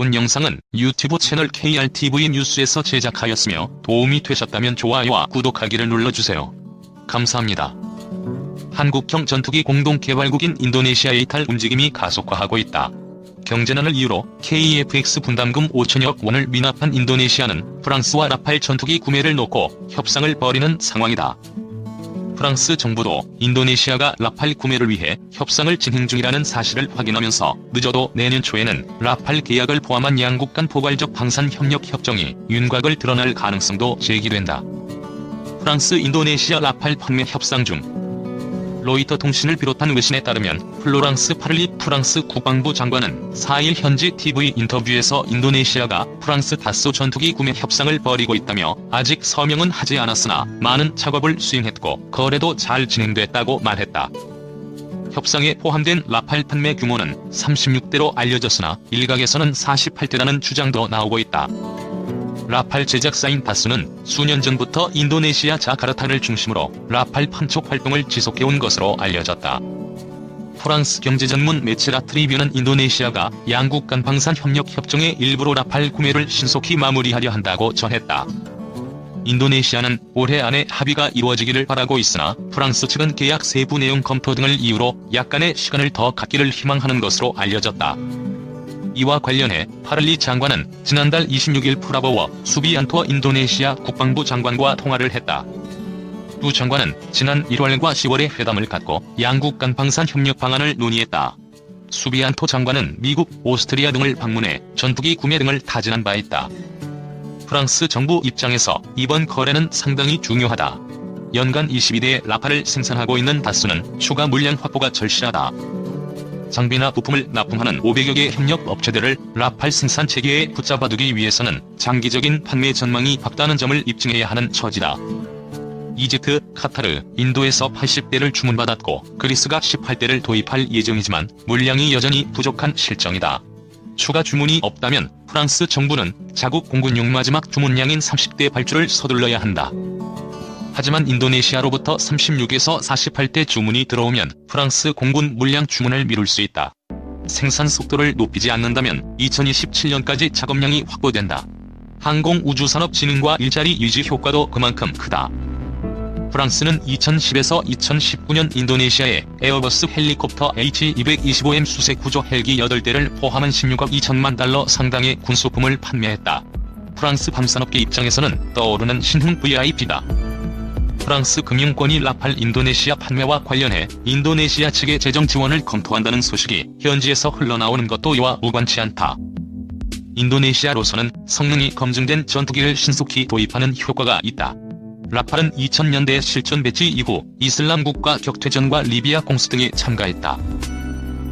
본 영상은 유튜브 채널 KRTV 뉴스에서 제작하였으며 도움이 되셨다면 좋아요와 구독하기를 눌러주세요. 감사합니다. 한국형 전투기 공동개발국인 인도네시아의 이탈 움직임이 가속화하고 있다. 경제난을 이유로 KF-X 분담금 5천억 원을 미납한 인도네시아는 프랑스와 라팔 전투기 구매를 놓고 협상을 벌이는 상황이다. 프랑스 정부도 인도네시아가 라팔 구매를 위해 협상을 진행 중이라는 사실을 확인하면서 늦어도 내년 초에는 라팔 계약을 포함한 양국 간 포괄적 방산 협력 협정이 윤곽을 드러날 가능성도 제기된다. 프랑스 인도네시아 라팔 판매 협상 중 로이터 통신을 비롯한 외신에 따르면 플로랑스 파를리 프랑스 국방부 장관은 4일 현지 TV 인터뷰에서 인도네시아가 프랑스 다소 전투기 구매 협상을 벌이고 있다며 아직 서명은 하지 않았으나 많은 작업을 수행했고 거래도 잘 진행됐다고 말했다. 협상에 포함된 라팔 판매 규모는 36대로 알려졌으나 일각에서는 48대라는 주장도 나오고 있다. 라팔 제작사인 다스는 수년 전부터 인도네시아 자카르타를 중심으로 라팔 판촉 활동을 지속해온 것으로 알려졌다. 프랑스 경제 전문 매체 라트리뷰는 인도네시아가 양국 간 방산 협력 협정의 일부로 라팔 구매를 신속히 마무리하려 한다고 전했다. 인도네시아는 올해 안에 합의가 이루어지기를 바라고 있으나 프랑스 측은 계약 세부 내용 검토 등을 이유로 약간의 시간을 더 갖기를 희망하는 것으로 알려졌다. 이와 관련해 파를리 장관은 지난달 26일 프라보워 수비안토 인도네시아 국방부 장관과 통화를 했다. 두 장관은 지난 1월과 10월에 회담을 갖고 양국 간 방산 협력 방안을 논의했다. 수비안토 장관은 미국, 오스트리아 등을 방문해 전투기 구매 등을 타진한 바 있다. 프랑스 정부 입장에서 이번 거래는 상당히 중요하다. 연간 22대의 라팔을 생산하고 있는 다스는 추가 물량 확보가 절실하다. 장비나 부품을 납품하는 500여 개 협력 업체들을 라팔 생산 체계에 붙잡아두기 위해서는 장기적인 판매 전망이 밝다는 점을 입증해야 하는 처지다. 이집트, 카타르, 인도에서 80대를 주문받았고 그리스가 18대를 도입할 예정이지만 물량이 여전히 부족한 실정이다. 추가 주문이 없다면 프랑스 정부는 자국 공군용 마지막 주문량인 30대 발주를 서둘러야 한다. 하지만 인도네시아로부터 36에서 48대 주문이 들어오면 프랑스 공군 물량 주문을 미룰 수 있다. 생산 속도를 높이지 않는다면 2027년까지 작업량이 확보된다. 항공우주산업진흥과 일자리 유지 효과도 그만큼 크다. 프랑스는 2010에서 2019년 인도네시아에 에어버스 헬리콥터 H225M 수색 구조 헬기 8대를 포함한 16억 2천만 달러 상당의 군수품을 판매했다. 프랑스 방산업계 입장에서는 떠오르는 신흥 VIP다. 프랑스 금융권이 라팔 인도네시아 판매와 관련해 인도네시아 측의 재정 지원을 검토한다는 소식이 현지에서 흘러나오는 것도 이와 무관치 않다. 인도네시아로서는 성능이 검증된 전투기를 신속히 도입하는 효과가 있다. 라팔은 2000년대 실전 배치 이후 이슬람 국가 격퇴전과 리비아 공수 등에 참가했다.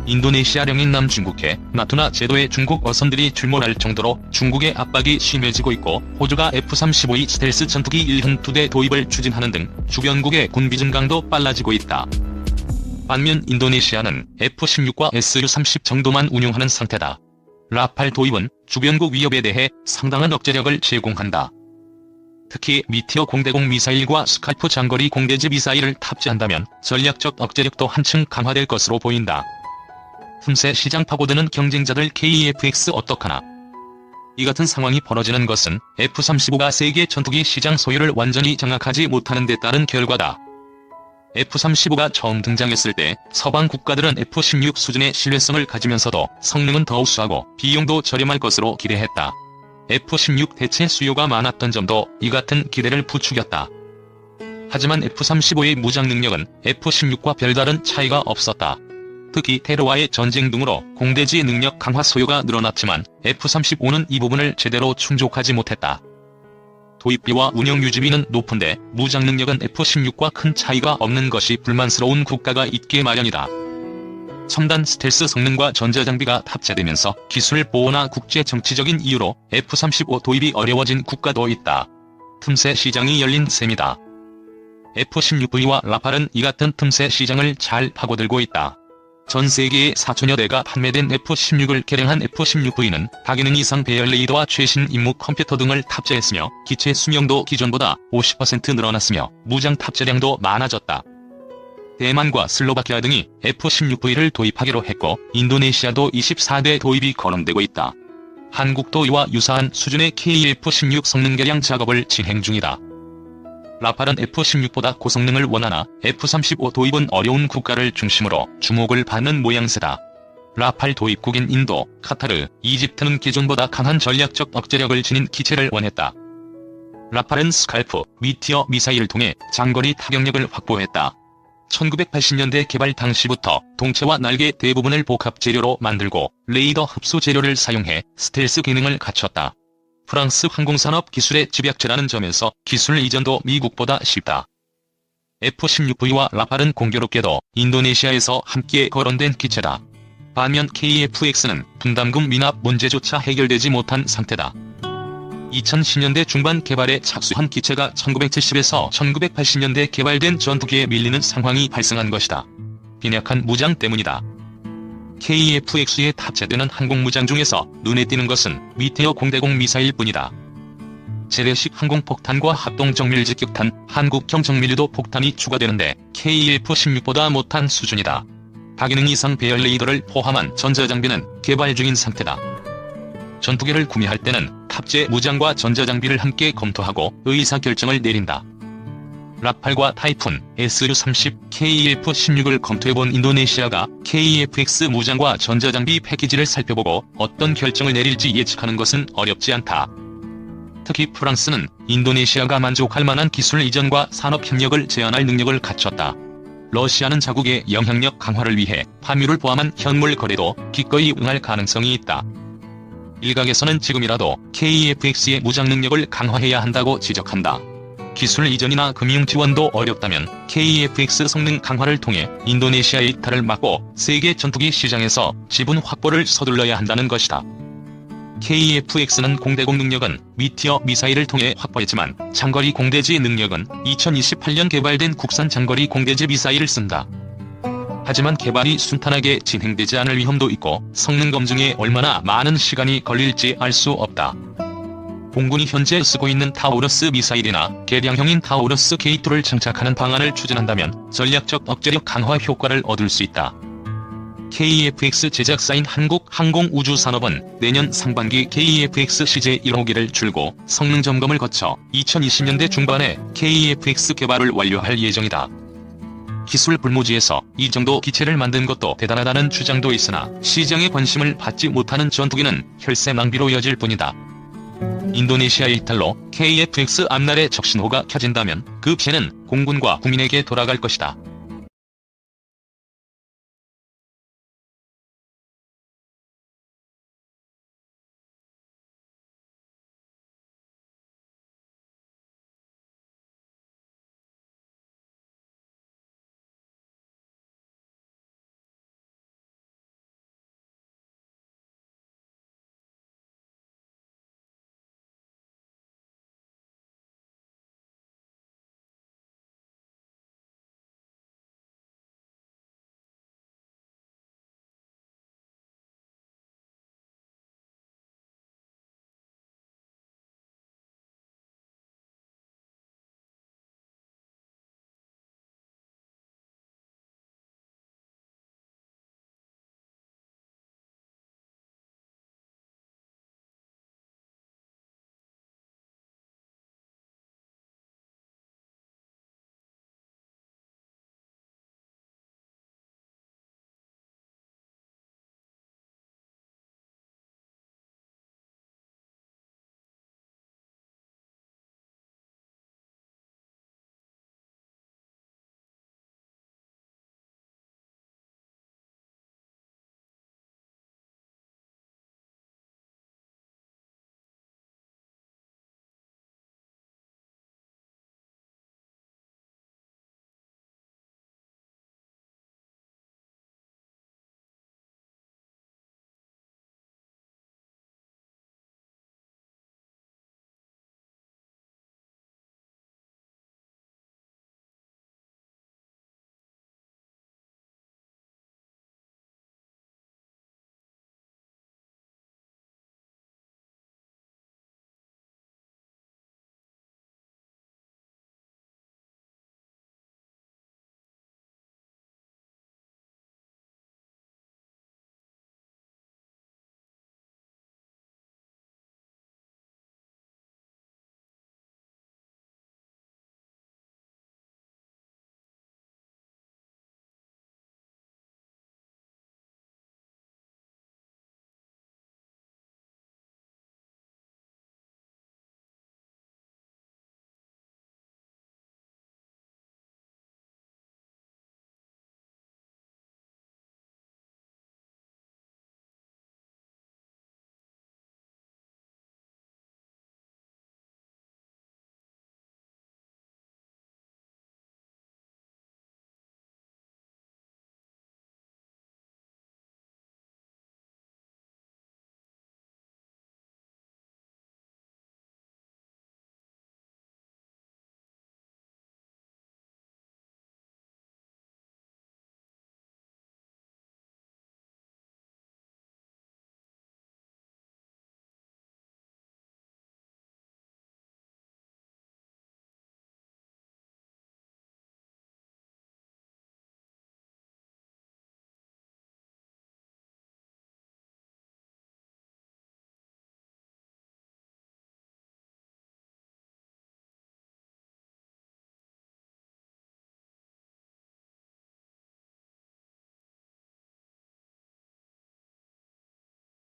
인도네시아령인 남중국해 나투나 제도의 중국 어선들이 출몰할 정도로 중국의 압박이 심해지고 있고 호주가 F-35E 스텔스 전투기 1현 2대 도입을 추진하는 등 주변국의 군비 증강도 빨라지고 있다. 반면 인도네시아는 F-16과 Su-30 정도만 운용하는 상태다. 라팔 도입은 주변국 위협에 대해 상당한 억제력을 제공한다. 특히 미티어 공대공 미사일과 스칼프 장거리 공대지 미사일을 탑재한다면 전략적 억제력도 한층 강화될 것으로 보인다. 틈새 시장 파고드는 경쟁자들 KF-X 어떡하나. 이 같은 상황이 벌어지는 것은 F-35가 세계 전투기 시장 소유를 완전히 장악하지 못하는 데 따른 결과다. F-35가 처음 등장했을 때 서방 국가들은 F-16 수준의 신뢰성을 가지면서도 성능은 더 우수하고 비용도 저렴할 것으로 기대했다. F-16 대체 수요가 많았던 점도 이 같은 기대를 부추겼다. 하지만 F-35의 무장 능력은 F-16과 별다른 차이가 없었다. 특히 테러와의 전쟁 등으로 공대지 능력 강화 소요가 늘어났지만 F-35는 이 부분을 제대로 충족하지 못했다. 도입비와 운영 유지비는 높은데 무장 능력은 F-16과 큰 차이가 없는 것이 불만스러운 국가가 있게 마련이다. 첨단 스텔스 성능과 전자장비가 탑재되면서 기술 보호나 국제 정치적인 이유로 F-35 도입이 어려워진 국가도 있다. 틈새 시장이 열린 셈이다. F-16V와 라팔은 이 같은 틈새 시장을 잘 파고들고 있다. 전 세계에 4천여 대가 판매된 F-16을 개량한 F-16V는 다기능 이상 배열 레이더와 최신 임무 컴퓨터 등을 탑재했으며 기체 수명도 기존보다 50% 늘어났으며 무장 탑재량도 많아졌다. 대만과 슬로바키아 등이 F-16V를 도입하기로 했고 인도네시아도 24대 도입이 거론되고 있다. 한국도 이와 유사한 수준의 KF-16 성능 개량 작업을 진행 중이다. 라팔은 F-16보다 고성능을 원하나 F-35 도입은 어려운 국가를 중심으로 주목을 받는 모양새다. 라팔 도입국인 인도, 카타르, 이집트는 기존보다 강한 전략적 억제력을 지닌 기체를 원했다. 라팔은 스칼프, 미티어 미사일을 통해 장거리 타격력을 확보했다. 1980년대 개발 당시부터 동체와 날개 대부분을 복합 재료로 만들고 레이더 흡수 재료를 사용해 스텔스 기능을 갖췄다. 프랑스 항공산업 기술의 집약체라는 점에서 기술 이전도 미국보다 쉽다. F-16V와 라팔은 공교롭게도 인도네시아에서 함께 거론된 기체다. 반면 KF-X는 분담금 미납 문제조차 해결되지 못한 상태다. 2010년대 중반 개발에 착수한 기체가 1970에서 1980년대 개발된 전투기에 밀리는 상황이 발생한 것이다. 빈약한 무장 때문이다. KF-X에 탑재되는 항공무장 중에서 눈에 띄는 것은 미테어 공대공 미사일 뿐이다. 재래식 항공폭탄과 합동정밀직격탄, 한국형 정밀유도 폭탄이 추가되는데 KF-16보다 못한 수준이다. 다기능 이상 배열 레이더를 포함한 전자장비는 개발 중인 상태다. 전투기를 구매할 때는 탑재 무장과 전자장비를 함께 검토하고 의사결정을 내린다. 라팔과 타이푼, SU-30, KF-16을 검토해본 인도네시아가 KF-X 무장과 전자장비 패키지를 살펴보고 어떤 결정을 내릴지 예측하는 것은 어렵지 않다. 특히 프랑스는 인도네시아가 만족할 만한 기술 이전과 산업협력을 제한할 능력을 갖췄다. 러시아는 자국의 영향력 강화를 위해 파묘를 포함한 현물 거래도 기꺼이 응할 가능성이 있다. 일각에서는 지금이라도 KF-X의 무장 능력을 강화해야 한다고 지적한다. 기술 이전이나 금융 지원도 어렵다면 KF-X 성능 강화를 통해 인도네시아의 이탈을 막고 세계 전투기 시장에서 지분 확보를 서둘러야 한다는 것이다. KF-X는 공대공 능력은 미티어 미사일을 통해 확보했지만 장거리 공대지 능력은 2028년 개발된 국산 장거리 공대지 미사일을 쓴다. 하지만 개발이 순탄하게 진행되지 않을 위험도 있고 성능 검증에 얼마나 많은 시간이 걸릴지 알 수 없다. 공군이 현재 쓰고 있는 타우러스 미사일이나 개량형인 타우러스 K2를 장착하는 방안을 추진한다면 전략적 억제력 강화 효과를 얻을 수 있다. KF-X 제작사인 한국항공우주산업은 내년 상반기 KF-X 시제 1호기를 줄고 성능 점검을 거쳐 2020년대 중반에 KF-X 개발을 완료할 예정이다. 기술 불모지에서 이 정도 기체를 만든 것도 대단하다는 주장도 있으나 시장의 관심을 받지 못하는 전투기는 혈세 낭비로 이어질 뿐이다. 인도네시아의 이탈로 KF-X 앞날의 적신호가 켜진다면 그 피해는 공군과 국민에게 돌아갈 것이다.